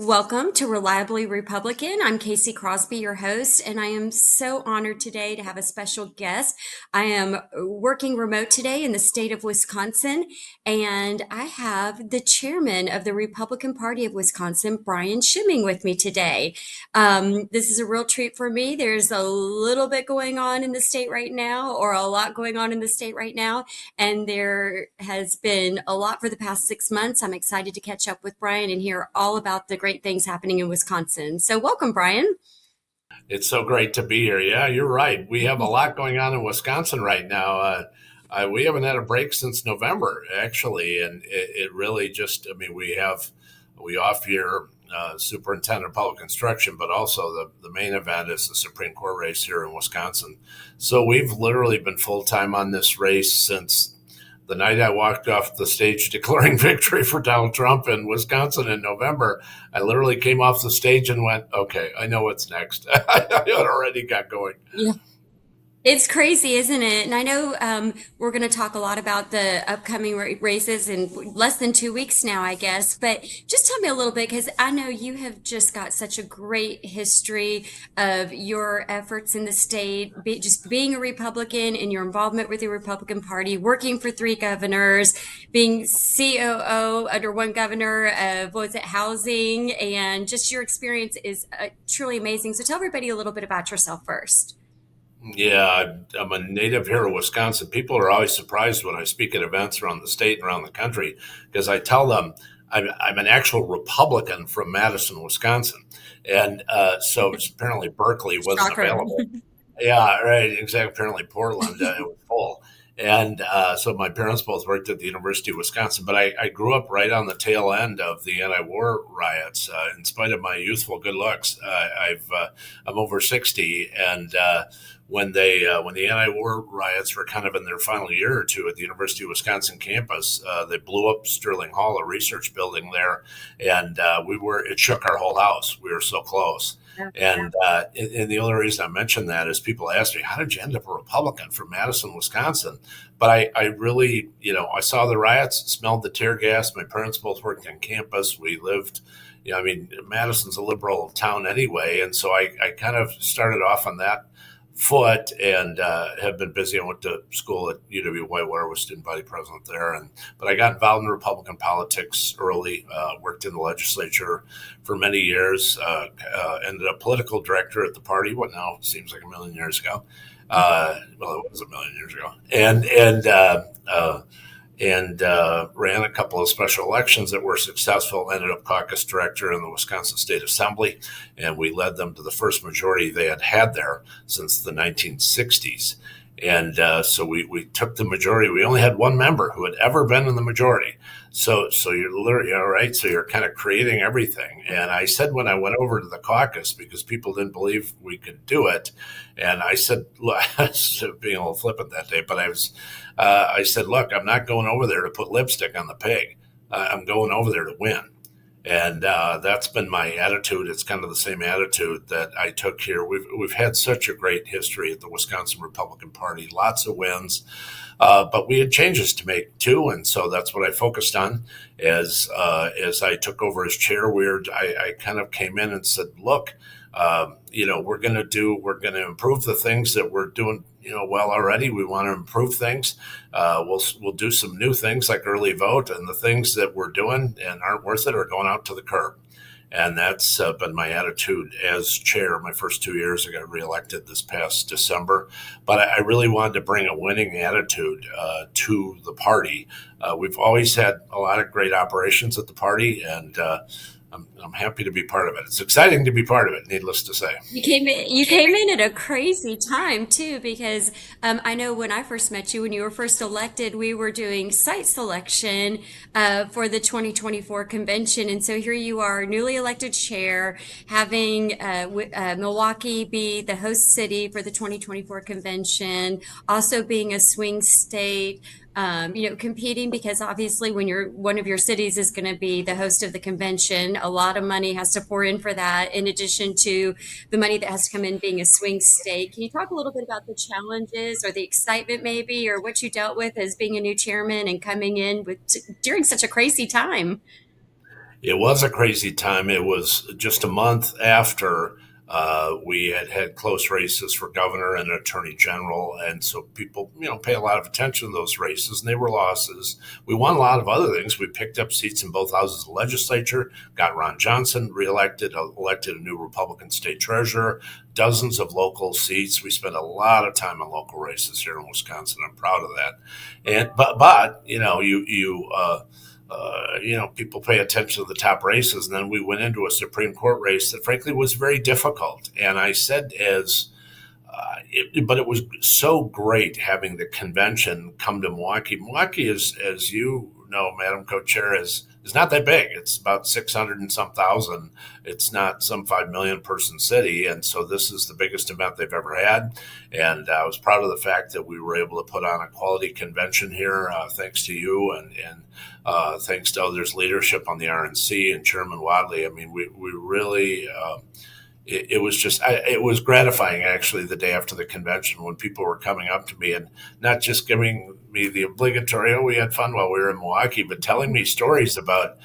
Welcome to Reliably Republican. I'm Casey Crosby, your host, and I am so honored today to have a special guest. I am working remote today in the state of Wisconsin, and I have the chairman of the Republican Party of Wisconsin, Brian Schimming, with me today. This is a real treat for me. There's a little bit going on in the state right now, or a lot going on in the state right now, and there has been a lot for the past 6 months. I'm excited to catch up with Brian and hear all about the great things happening in Wisconsin. So, welcome, Brian. It's so great to be here. Yeah, you're right. We have a lot going on in Wisconsin right now. We haven't had a break since November, actually, and it really just, I mean, we off year superintendent of public instruction, but also the main event is the Supreme Court race here in Wisconsin. So we've literally been full time on this race since the night I walked off the stage declaring victory for Donald Trump in Wisconsin in November. I literally came off the stage and went, okay, I know what's next. I had already got going. Yeah. It's crazy, isn't it? And I know we're going to talk a lot about the upcoming races in less than 2 weeks now, I guess. But just tell me a little bit, because I know you have just got such a great history of your efforts in the state, just being a Republican and your involvement with the Republican Party, working for three governors, being COO under one governor of, what was it, housing, and just your experience is truly amazing. So tell everybody a little bit about yourself first. Yeah, I'm a native here of Wisconsin. People are always surprised when I speak at events around the state and around the country because I tell them I'm an actual Republican from Madison, Wisconsin. And so apparently Berkeley wasn't Shocker. available. Yeah, right. Exactly. Apparently, Portland it was full, and so my parents both worked at the University of Wisconsin. But I grew up right on the tail end of the anti-war riots. In spite of my youthful good looks, I'm over 60, and when the anti-war riots were kind of in their final year or two at the University of Wisconsin campus, they blew up Sterling Hall, a research building there, and it shook our whole house. We were so close. And the only reason I mention that is people ask me, how did you end up a Republican from Madison, Wisconsin? But I really, I saw the riots, smelled the tear gas. My parents both worked on campus. We lived, I mean, Madison's a liberal town anyway. And so I kind of started off on that foot and have been busy. I went to school at UW-Whitewater, was student body president there, but I got involved in Republican politics early. Worked in the legislature for many years. Ended up political director at the party. What now seems like a million years ago. Well, it was a million years ago, and ran a couple of special elections that were successful. Ended up caucus director in the Wisconsin State Assembly, and we led them to the first majority they had had there since the 1960s. And so we took the majority. We only had one member who had ever been in the majority. So you're literally all right. So you're kind of creating everything. And I said when I went over to the caucus because people didn't believe we could do it, and I said, look, I was being a little flippant that day, but I said, look, I'm not going over there to put lipstick on the pig. I'm going over there to win. And that's been my attitude. It's kind of the same attitude that I took here. We've had such a great history at the Wisconsin Republican Party, lots of wins, but we had changes to make too, and so that's what I focused on. As I took over as chair, I kind of came in and said, look, we're going to improve the things that we're doing, well already. We want to improve things. We'll do some new things like early vote, and the things that we're doing and aren't worth it are going out to the curb. And that's been my attitude as chair. My first 2 years, I got reelected this past December, but I really wanted to bring a winning attitude to the party. We've always had a lot of great operations at the party, and I'm happy to be part of it. It's exciting to be part of it, needless to say. You came in at a crazy time too, because I know when I first met you, when you were first elected, we were doing site selection for the 2024 convention, and so here you are, newly elected chair, having Milwaukee be the host city for the 2024 convention, also being a swing state. Competing because obviously when one of your cities is going to be the host of the convention, a lot of money has to pour in for that, in addition to the money that has to come in being a swing state. Can you talk a little bit about the challenges or the excitement maybe, or what you dealt with as being a new chairman and coming in during such a crazy time? It was a crazy time. It was just a month after we had had close races for governor and attorney general, and so people, pay a lot of attention to those races, and they were losses. We won a lot of other things. We picked up seats in both houses of the legislature, got Ron Johnson reelected, elected a new Republican state treasurer, dozens of local seats. We spent a lot of time in local races here in Wisconsin. I'm proud of that. And but people pay attention to the top races. And then we went into a Supreme Court race that, frankly, was very difficult. And I said, but it was so great having the convention come to Milwaukee. Milwaukee is, as you know, Madam Co-Chair, is not that big. It's about 600 and some thousand. It's not some 5 million person city. And so this is the biggest event they've ever had. And I was proud of the fact that we were able to put on a quality convention here, thanks to you and thanks to others' leadership on the RNC and Chairman Wadley. I mean, we really, it was just, it was gratifying actually the day after the convention when people were coming up to me and not just giving me the obligatory, oh, we had fun while we were in Milwaukee, but telling me stories about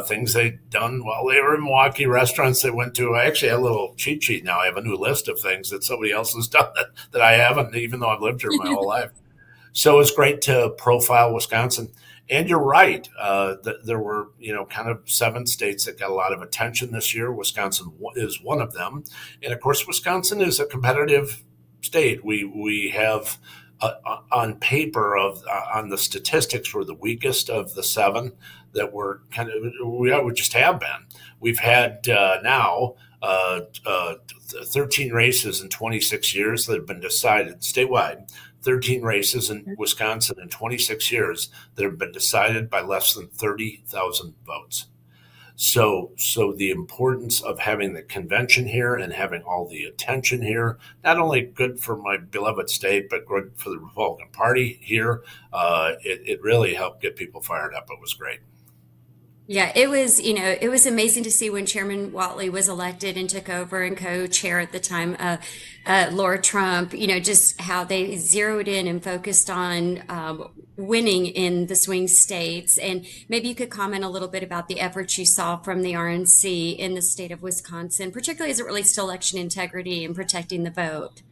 things they'd done while they were in Milwaukee, restaurants they went to. I actually have a little cheat sheet now. I have a new list of things that somebody else has done that I haven't, even though I've lived here my whole life. So it's great to profile Wisconsin. And you're right. There were, kind of 7 states that got a lot of attention this year. Wisconsin is one of them. And of course, Wisconsin is a competitive state. We have on paper on the statistics, we're the weakest of the 7 that were we just have been. We've had now 13 races in 26 years that have been decided statewide. 13 races in Wisconsin in 26 years that have been decided by less than 30,000 votes. So the importance of having the convention here and having all the attention here, not only good for my beloved state, but good for the Republican Party here, it really helped get people fired up. It was great. Yeah, it was amazing to see when Chairman Watley was elected and took over and co-chair at the time, Laura Trump, just how they zeroed in and focused on winning in the swing states. And maybe you could comment a little bit about the efforts you saw from the RNC in the state of Wisconsin, particularly as it relates to election integrity and protecting the vote.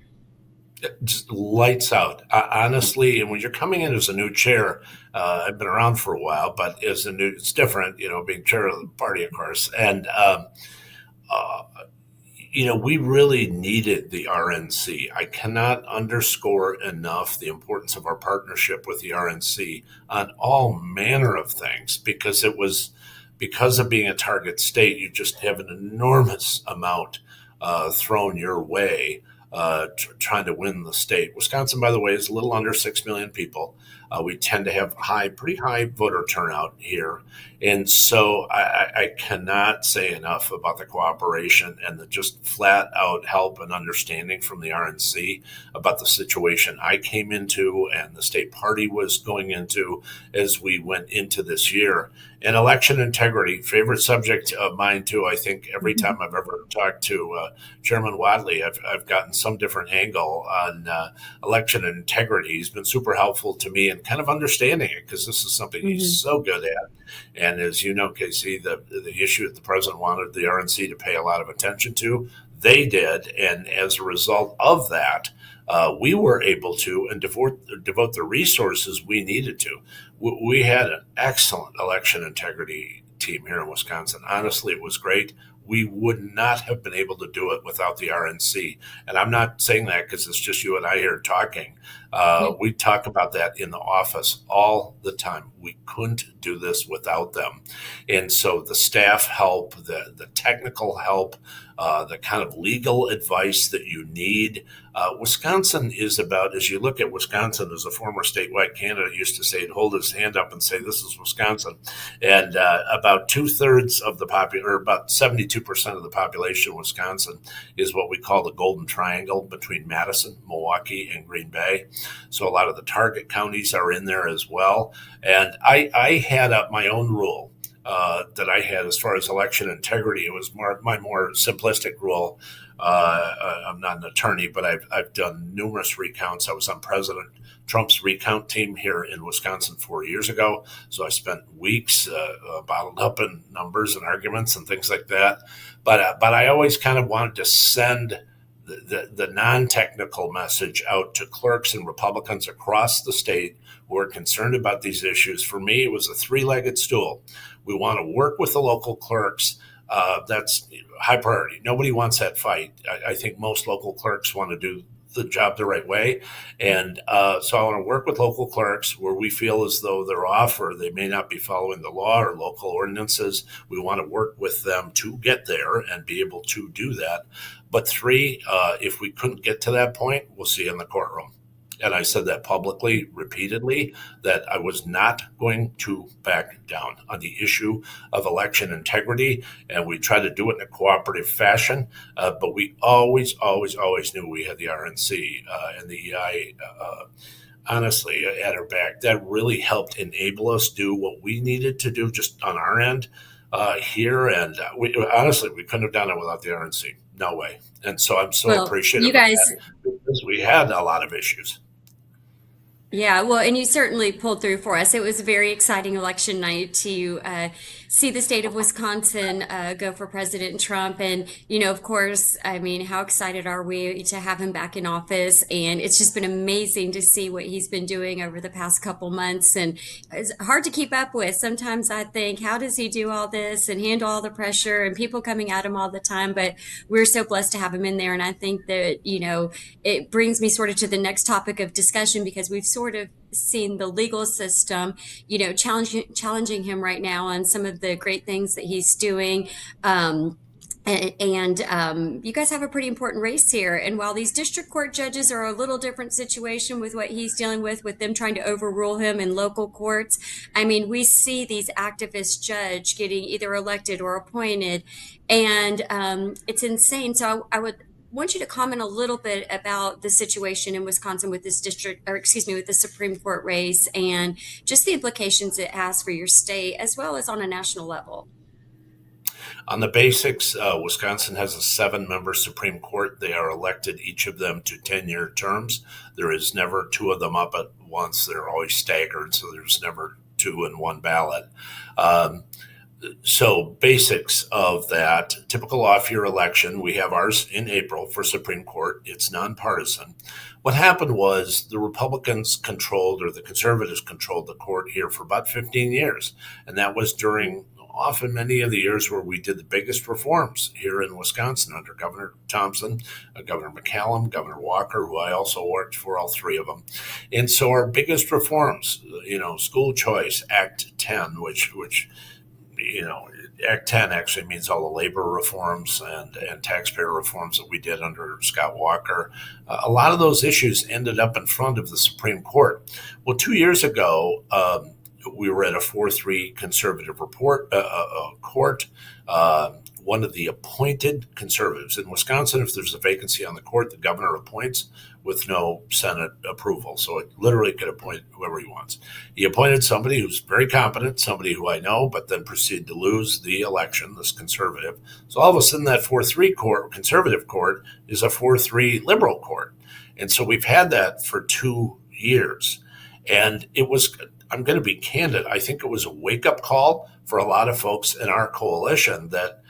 Just lights out, honestly. And when you're coming in as a new chair, I've been around for a while, but it's different, being chair of the party, of course. And uh, we really needed the RNC. I cannot underscore enough the importance of our partnership with the RNC on all manner of things, because because of being a target state, you just have an enormous amount thrown your way, trying to win the state. Wisconsin, by the way, is a little under 6 million people. We tend to have pretty high voter turnout here. And so I cannot say enough about the cooperation and the just flat out help and understanding from the RNC about the situation I came into and the state party was going into as we went into this year. And election integrity, favorite subject of mine too. I think every time I've ever talked to Chairman Wadley, I've gotten some different angle on election integrity. He's been super helpful to me and kind of understanding it, because this is something he's so good at. And as you know, Casey, the issue that the president wanted the RNC to pay a lot of attention to, they did. And as a result of that, we were able to and devote the resources we needed to. We had an excellent election integrity team here in Wisconsin. Honestly, it was great. We would not have been able to do it without the RNC. And I'm not saying that because it's just you and I here talking. We talk about that in the office all the time. We couldn't do this without them. And so the staff help, the technical help, the kind of legal advice that you need. Wisconsin is about, as you look at Wisconsin, as a former statewide candidate used to say, he'd hold his hand up and say, this is Wisconsin. And about 2/3 of the or about 72% of the population of Wisconsin is what we call the Golden Triangle between Madison, Milwaukee, and Green Bay. So a lot of the target counties are in there as well. And I had up my own rule. that I had as far as election integrity. It was my more simplistic rule. I'm not an attorney, but I've done numerous recounts. I was on President Trump's recount team here in Wisconsin 4 years ago, so I spent weeks bottled up in numbers and arguments and things like that. But I always kind of wanted to send the non-technical message out to clerks and Republicans across the state who are concerned about these issues. For me, it was a three-legged stool. We want to work with the local clerks. That's high priority. Nobody wants that fight. I think most local clerks want to do the job the right way. And so I want to work with local clerks where we feel as though they're off or they may not be following the law or local ordinances. We want to work with them to get there and be able to do that. But three, if we couldn't get to that point, we'll see you in the courtroom. And I said that publicly, repeatedly, that I was not going to back down on the issue of election integrity. And we tried to do it in a cooperative fashion. But we always knew we had the RNC and the EI, honestly, at our back. That really helped enable us do what we needed to do just on our end here. And we couldn't have done it without the RNC. No way. And so I'm so Well, appreciative you of guys, that because we had a lot of issues. yeah, well, and you certainly pulled through for us. It was a very exciting election night to see the state of Wisconsin go for President Trump. And, of course, I mean, how excited are we to have him back in office? And it's just been amazing to see what he's been doing over the past couple months. And it's hard to keep up with. Sometimes I think, how does he do all this and handle all the pressure and people coming at him all the time? But we're so blessed to have him in there. And I think that, it brings me sort of to the next topic of discussion because we've sort of seen the legal system, challenging him right now on some of the great things that he's doing. You guys have a pretty important race here. And while these district court judges are a little different situation with what he's dealing with them trying to overrule him in local courts, I mean, we see these activist judge getting either elected or appointed, and it's insane. So I would want you to comment a little bit about the situation in Wisconsin with this district, or excuse me, with the Supreme Court race and just the implications it has for your state as well as on a national level. On the basics, Wisconsin has a 7-member Supreme Court. They are elected, each of them, to 10-year terms. There is never two of them up at once. They're always staggered, so there's never two in one ballot. So basics of that, typical off-year election, we have ours in April for Supreme Court. It's nonpartisan. What happened was the Republicans controlled, or the conservatives controlled the court here for about 15 years. And that was during often many of the years where we did the biggest reforms here in Wisconsin under Governor Thompson, Governor McCallum, Governor Walker, who I also worked for, all three of them. And so our biggest reforms, school choice, Act 10, which Act 10 actually means all the labor reforms and taxpayer reforms that we did under Scott Walker. A lot of those issues ended up in front of the Supreme Court. Well, 2 years ago, we were at a 4-3 conservative court. One of the appointed conservatives in Wisconsin, if there's a vacancy on the court, the governor appoints with no Senate approval. So it literally could appoint whoever he wants. He appointed somebody who's very competent, somebody who I know, but then proceeded to lose the election, this conservative. So all of a sudden that 4-3 court, conservative court, is a 4-3 liberal court. And so we've had that for 2 years. And it was, I'm going to be candid, I think it was a wake-up call for a lot of folks in our coalition that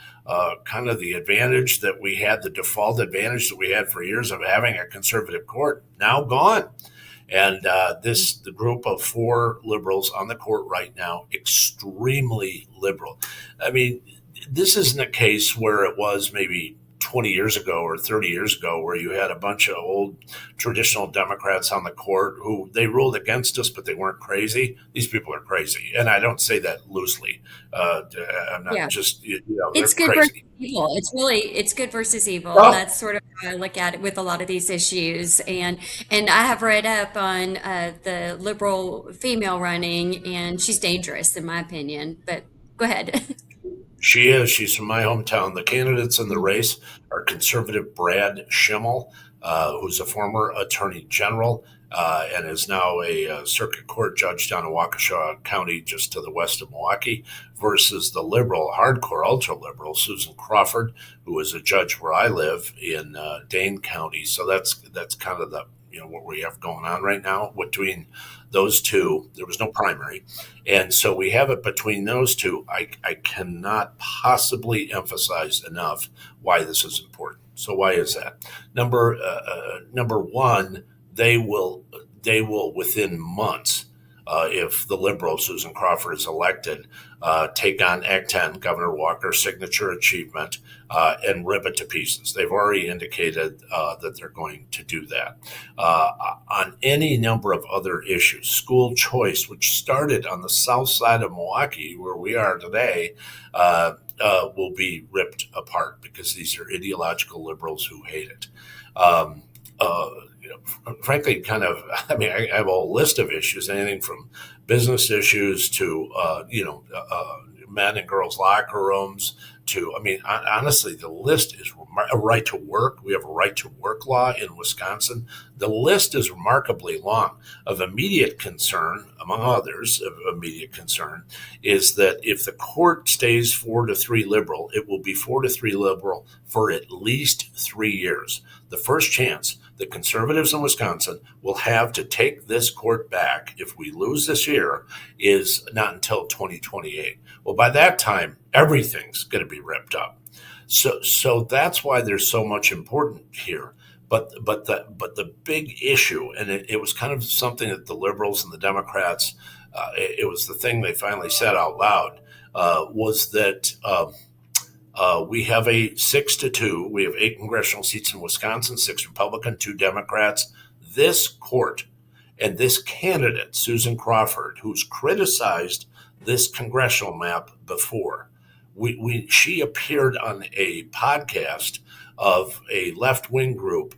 kind of the advantage that we had, the default advantage that we had for years of having a conservative court, now gone. And the group of 4 liberals on the court right now, extremely liberal. I mean, this isn't a case where it was maybe 20 years ago or 30 years ago where you had a bunch of old traditional Democrats on the court who they ruled against us, but they weren't crazy. These people are crazy. And I don't say that loosely. I'm not Yeah. just, they're It's good versus crazy. evil. It's good versus evil. Well, That's sort of how I look at it with a lot of these issues. And I have read up on the liberal female running, and she's dangerous in my opinion. But go ahead. she is. She's from my hometown. The candidates in the race are conservative Brad Schimel, who's a former attorney general, and is now a circuit court judge down in Waukesha County, just to the west of Milwaukee, versus the liberal, hardcore, ultra liberal Susan Crawford, who is a judge where I live in Dane County. So that's kind of the what we have going on right now between those two. There was no primary, and so we have it between those two. I cannot possibly emphasize enough why this is important. So why is that? Number one, they will within months, if the liberal Susan Crawford is elected, take on Act 10, Governor Walker's signature achievement, and rip it to pieces. They've already indicated that they're going to do that. On any number of other issues, school choice, which started on the south side of Milwaukee, where we are today, will be ripped apart because these are ideological liberals who hate it. Frankly, kind of, I have a whole list of issues, anything from business issues to, men and girls' locker rooms to, honestly, the list is a right to work. We have a right to work law in Wisconsin. The list is remarkably long. Of immediate concern, among others, of immediate concern, is that if the court stays 4-3 liberal, it will be 4-3 liberal for at least 3 years. The first chance the conservatives in Wisconsin will have to take this court back if we lose this year is not until 2028. Well, by that time, everything's going to be ripped up. So that's why there's so much important here. But the big issue, and it was kind of something that the liberals and the Democrats, it was the thing they finally said out loud, was that we have a 6-2. We have 8 congressional seats in Wisconsin, 6 Republican, 2 Democrats. This court and this candidate, Susan Crawford, who's criticized this congressional map before, she appeared on a podcast of a left-wing group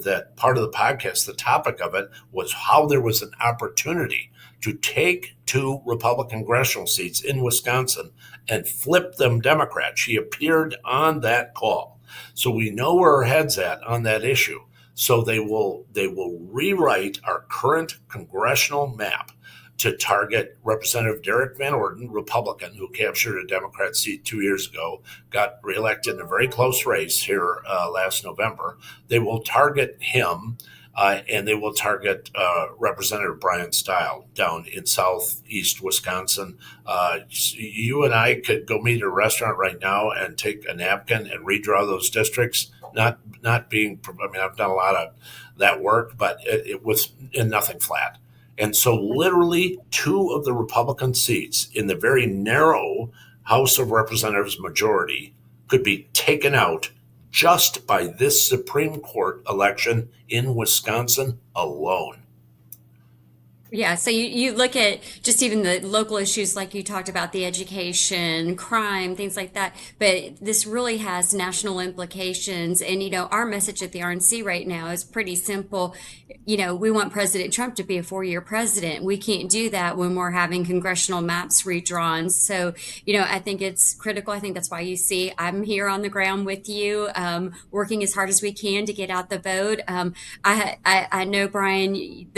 that part of the podcast, the topic of it was how there was an opportunity to take 2 Republican congressional seats in Wisconsin and flip them Democrat. She appeared on that call. So we know where her head's at on that issue. So they will rewrite our current congressional map to target Representative Derek Van Orden, Republican, who captured a Democrat seat 2 years ago, got reelected in a very close race here last November. They will target him, and they will target Representative Brian Schimmel down in southeast Wisconsin. You and I could go meet at a restaurant right now and take a napkin and redraw those districts. Not being, I've done a lot of that work, but it was in nothing flat. And so literally 2 of the Republican seats in the very narrow House of Representatives majority could be taken out just by this Supreme Court election in Wisconsin alone. Yeah, so you look at just even the local issues like you talked about, the education, crime, things like that, but this really has national implications. And, our message at the RNC right now is pretty simple. We want President Trump to be a 4-year president. We can't do that when we're having congressional maps redrawn. So, I think it's critical. I think that's why you see I'm here on the ground with you, working as hard as we can to get out the vote. I know, Brian,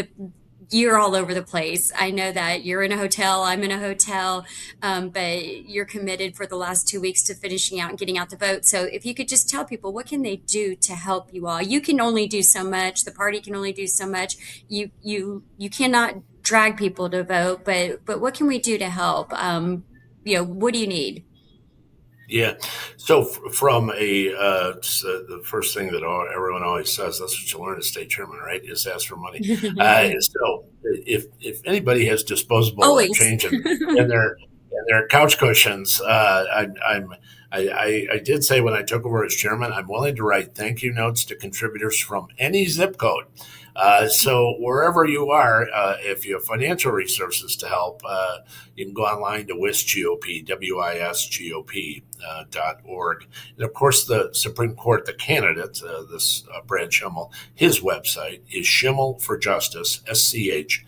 you're all over the place. I know that you're in a hotel, I'm in a hotel, but you're committed for the last 2 weeks to finishing out and getting out the vote. So if you could just tell people, what can they do to help you all? You can only do so much. The party can only do so much. You cannot drag people to vote, but what can we do to help? What do you need? Yeah. So from the first thing that everyone always says, that's what you learn as state chairman, right? Is ask for money. So if anybody has disposable Always. change in their couch cushions, I did say when I took over as chairman, I'm willing to write thank you notes to contributors from any zip code. So wherever you are, if you have financial resources to help, you can go online to WISGOP, WISGOP, .org. And of course, the Supreme Court, the candidate, this Brad Schimel, his website is Schimel for Justice, SCHIMEL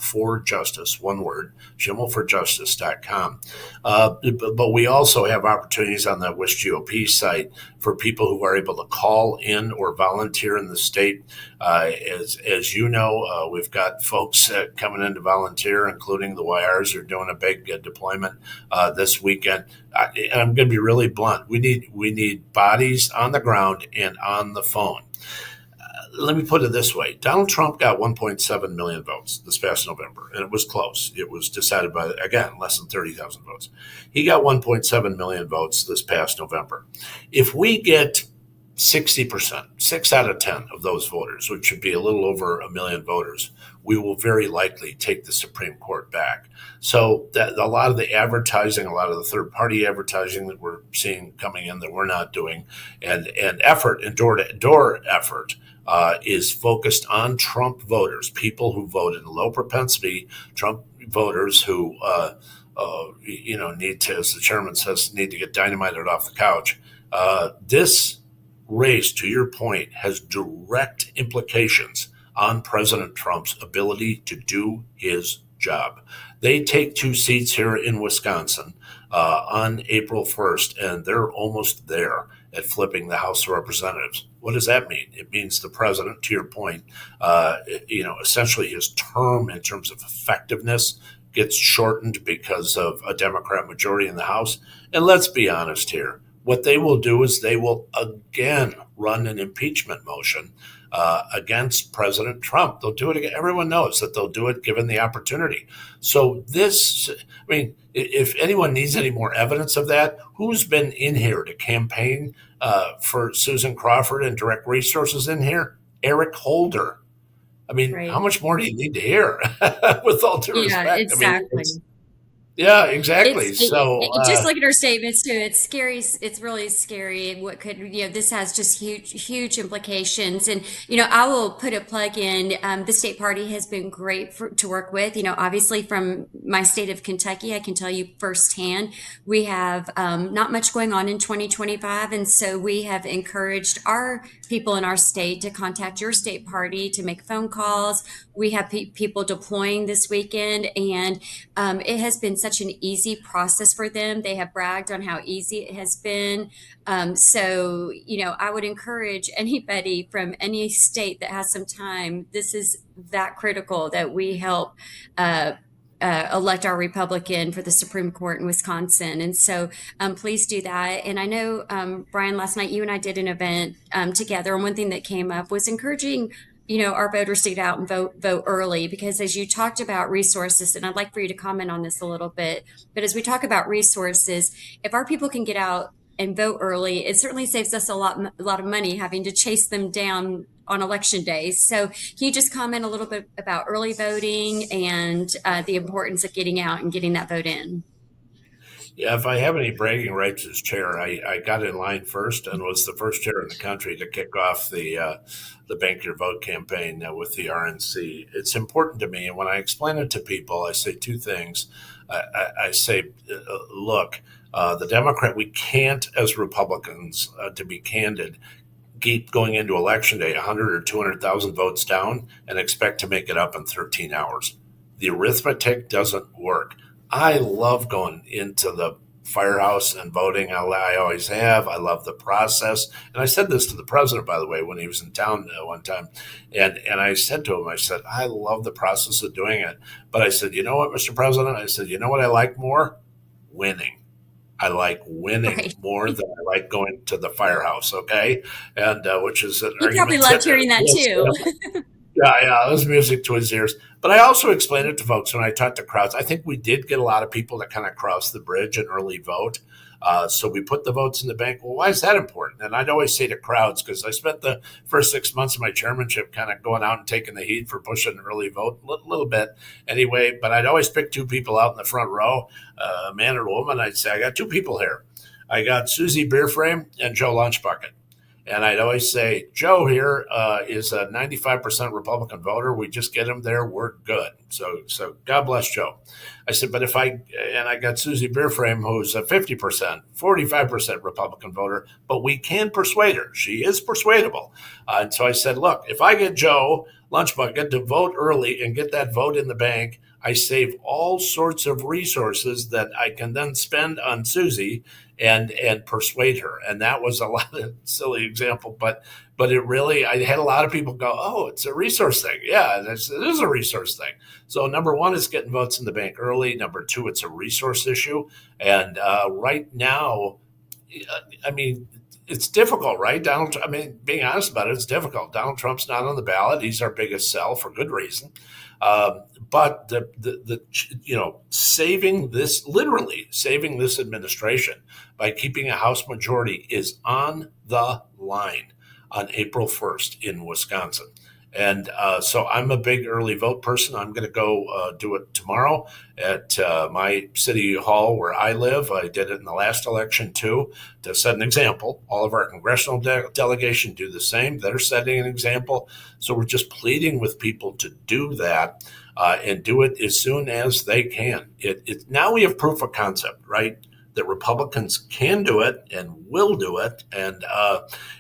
for Justice, one word, schimmelforjustice.com. But we also have opportunities on the Wish GOP site for people who are able to call in or volunteer in the state. As you know, we've got folks coming in to volunteer, including the YRs are doing a big deployment this weekend. And I'm going to be really blunt. We need bodies on the ground and on the phone. Let me put it this way. Donald Trump got 1.7 million votes this past November, and it was close. It was decided by, again, less than 30,000 votes. He got 1.7 million votes this past November. If we get 60%, 6 out of 10 of those voters, which would be a little over a million voters, we will very likely take the Supreme Court back. So that a lot of the advertising, a lot of the third-party advertising that we're seeing coming in that we're not doing, and effort and door-to-door effort is focused on Trump voters, people who voted in low propensity, Trump voters who, need to, as the chairman says, need to get dynamited off the couch. This race, to your point, has direct implications on President Trump's ability to do his job. They take 2 seats here in Wisconsin on April 1st, and they're almost there at flipping the House of Representatives. What does that mean? It means the president, to your point, essentially his term in terms of effectiveness gets shortened because of a Democrat majority in the House. And let's be honest here. What they will do is they will again run an impeachment motion against President Trump. They'll do it again. Everyone knows that they'll do it given the opportunity. So if anyone needs any more evidence of that, who's been in here to campaign for Susan Crawford and direct resources in here? Eric Holder. I mean, Right. how much more do you need to hear? With all due Yeah, respect. exactly. Yeah, exactly. So, Just look at her statements too. It's scary. It's really scary. What could, this has just huge implications. And, I will put a plug in. The state party has been great to work with. Obviously from my state of Kentucky, I can tell you firsthand, we have not much going on in 2025. And so we have encouraged our people in our state to contact your state party, to make phone calls. We have people deploying this weekend, and it has been such an easy process for them. They have bragged on how easy it has been. So, I would encourage anybody from any state that has some time. This is that critical that we help elect our Republican for the Supreme Court in Wisconsin. And so please do that. And I know, Brian, last night you and I did an event together. And one thing that came up was encouraging our voters to get out and vote early, because as you talked about resources, and I'd like for you to comment on this a little bit, but as we talk about resources, if our people can get out and vote early, it certainly saves us a lot of money having to chase them down on election days. So can you just comment a little bit about early voting and the importance of getting out and getting that vote in? yeah, if I have any bragging rights as chair, I got in line first and was the first chair in the country to kick off the Bank Your Vote campaign with the RNC. It's important to me, and when I explain it to people, I say 2 things. I say, look, the Democrat, we can't, as Republicans, to be candid, keep going into election day 100 or 200,000 votes down and expect to make it up in 13 hours. The arithmetic doesn't work. I love going into the firehouse and voting. I always have. I love the process. And I said this to the president, by the way, when he was in town one time. And I said to him, I love the process of doing it. But I said, you know what, Mr. President? I said, you know what I like more? Winning. I like winning Right. more than I like going to the firehouse, okay? And which is an He probably argument loved that hearing that too. yeah, it was music to his ears. But I also explained it to folks when I talked to crowds. I think we did get a lot of people that kind of cross the bridge and early vote. So we put the votes in the bank. Well, why is that important? And I'd always say to crowds, because I spent the first 6 months of my chairmanship kind of going out and taking the heat for pushing early vote, a little bit anyway. But I'd always pick 2 people out in the front row, a man or a woman. I'd say, I got 2 people here. I got Susie Beerframe and Joe Lunchbucket. And I'd always say, Joe here is a 95% Republican voter. We just get him there, we're good. So God bless Joe. I said, but if and I got Susie Beerframe, who's a 50%, 45% Republican voter, but we can persuade her. She is persuadable. And so I said, look, if I get Joe Lunchbucket to vote early and get that vote in the bank, I save all sorts of resources that I can then spend on Susie and persuade her. And that was a lot of silly example, but it really, I had a lot of people go, oh, it's a resource thing. Yeah, it is a resource thing. So number one is getting votes in the bank early. Number two, it's a resource issue. And right now, I mean, it's difficult, right? I mean, being honest about it, it's difficult. Donald Trump's not on the ballot. He's our biggest sell for good reason. But saving this, literally saving this administration by keeping a House majority is on the line on April 1st in Wisconsin. And so I'm a big early vote person. I'm going to go do it tomorrow at my city hall where I live. I did it in the last election too, to set an example. All of our congressional delegation do the same. They're setting an example. So we're just pleading with people to do that and do it as soon as they can. Now we have proof of concept, right? That Republicans can do it and will do it, and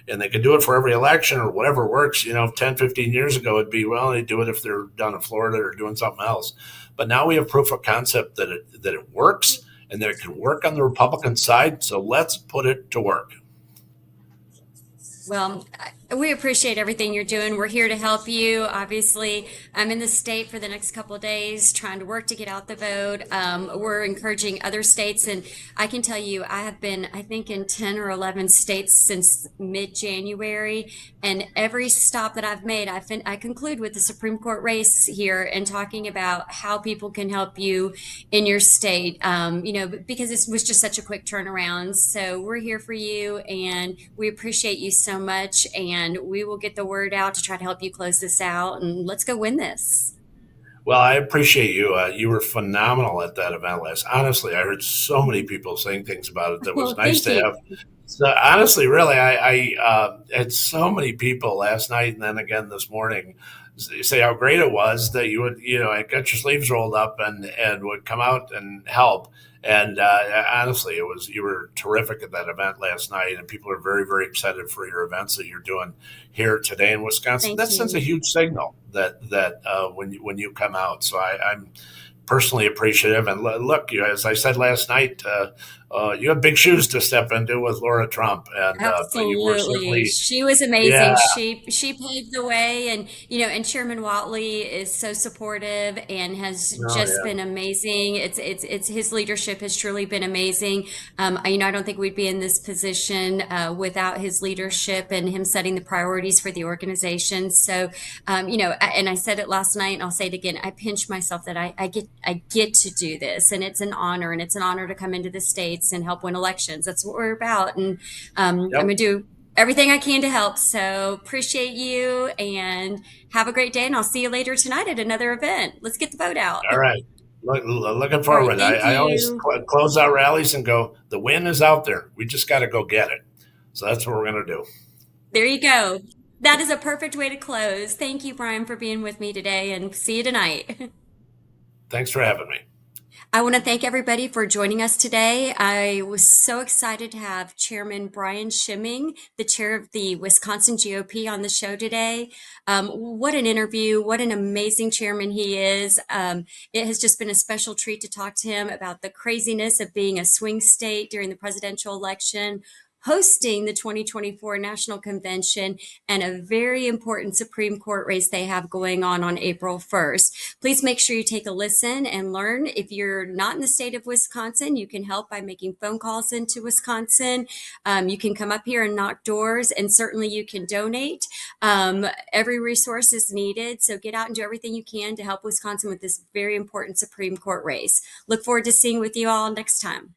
they can do it for every election or whatever works. 10, 15 years ago, it'd be, well, they do it if they're down in Florida or doing something else. But now we have proof of concept that it works and that it can work on the Republican side. So let's put it to work. Well, we appreciate everything you're doing. We're here to help you. Obviously, I'm in the state for the next couple of days trying to work to get out the vote. We're encouraging other states, and I can tell you, I have been, I think, in 10 or 11 states since mid-January, and every stop that I've made, I conclude with the Supreme Court race here and talking about how people can help you in your state, because it was just such a quick turnaround. So we're here for you, and we appreciate you so much, and we will get the word out to try to help you close this out, and let's go win this. Well, I appreciate you. You were phenomenal at that event last. Honestly, I heard so many people saying things about it that was Well, nice thank to you. have. So honestly, really, I had so many people last night and then again this morning say how great it was that you would, get your sleeves rolled up and would come out and help. And honestly, you were terrific at that event last night, and people are very, very excited for your events that you're doing here today in Wisconsin. Thank That sends a you. huge signal that when you come out. So I'm personally appreciative. And look, as I said last night, you have big shoes to step into with Laura Trump, and but you were Absolutely. certainly, She was amazing. yeah, She paved the way, and and Chairman Watley is so supportive and has oh just yeah, been amazing. It's his leadership has truly been amazing. I don't think we'd be in this position without his leadership and him setting the priorities for the organization. So, and I said it last night, and I'll say it again. I pinch myself that I get to do this, and it's an honor, and it's an honor to come into the states and help win elections. That's what we're about, and I'm yep. gonna do everything I can to help. So appreciate you, and have a great day. And I'll see you later tonight at another event. Let's get the vote out. All right. Looking All right. forward. I, Thank I always you. close out rallies and go, the win is out there. We just got to go get it. So that's what we're going to do. There you go. That is a perfect way to close. Thank you, Brian, for being with me today, and see you tonight. Thanks for having me. I want to thank everybody for joining us today. I was so excited to have Chairman Brian Schimming, the chair of the Wisconsin GOP, on the show today. What an interview. What an amazing chairman he is. It has just been a special treat to talk to him about the craziness of being a swing state during the presidential election, hosting the 2024 National Convention, and a very important Supreme Court race they have going on April 1st. Please make sure you take a listen and learn. If you're not in the state of Wisconsin, you can help by making phone calls into Wisconsin. You can come up here and knock doors, and certainly you can donate. Every resource is needed, so get out and do everything you can to help Wisconsin with this very important Supreme Court race. Look forward to seeing with you all next time.